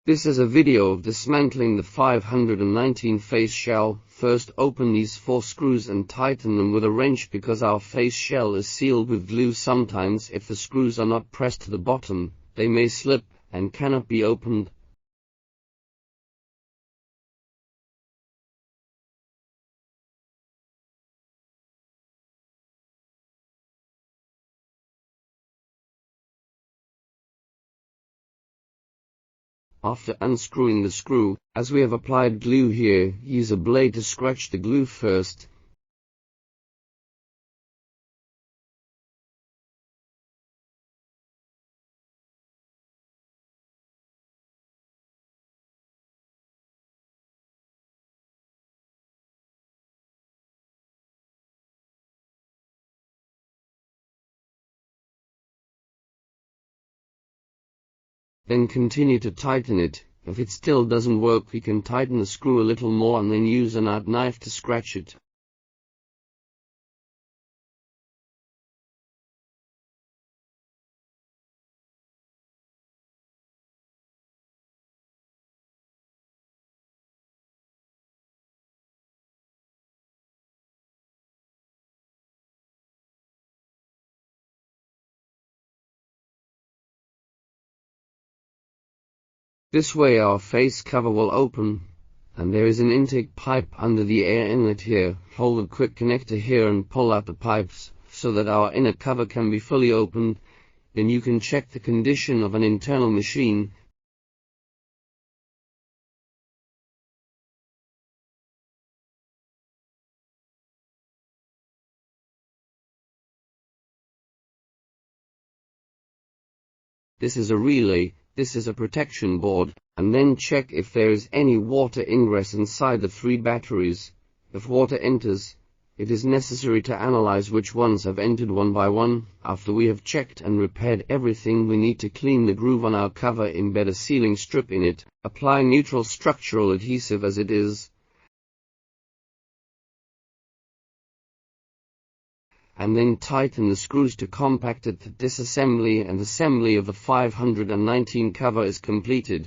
This is a video of dismantling the 519 face shell. First open these 4 screws and tighten them with a wrench because our face shell is sealed with glue. Sometimes if the screws are not pressed to the bottom, they may slip and cannot be opened. After unscrewing the screw, as we have applied glue here, use a blade to scratch the glue first. Then continue to tighten it. If it still doesn't work, we can tighten the screw a little more and then use an art knife to scratch it. This way our face cover will open, and there is an intake pipe under the air inlet here. Hold a quick connector here and pull out the pipes, so that our inner cover can be fully opened. Then you can check the condition of an internal machine. This is a relay, this is a protection board, and then check if there is any water ingress inside the 3 batteries. If water enters, it is necessary to analyze which ones have entered one by one. After we have checked and repaired everything, we need to clean the groove on our cover, embed a sealing strip in it, apply neutral structural adhesive as it is, and then tighten the screws to compact it. The disassembly and assembly of the 519 cover is completed.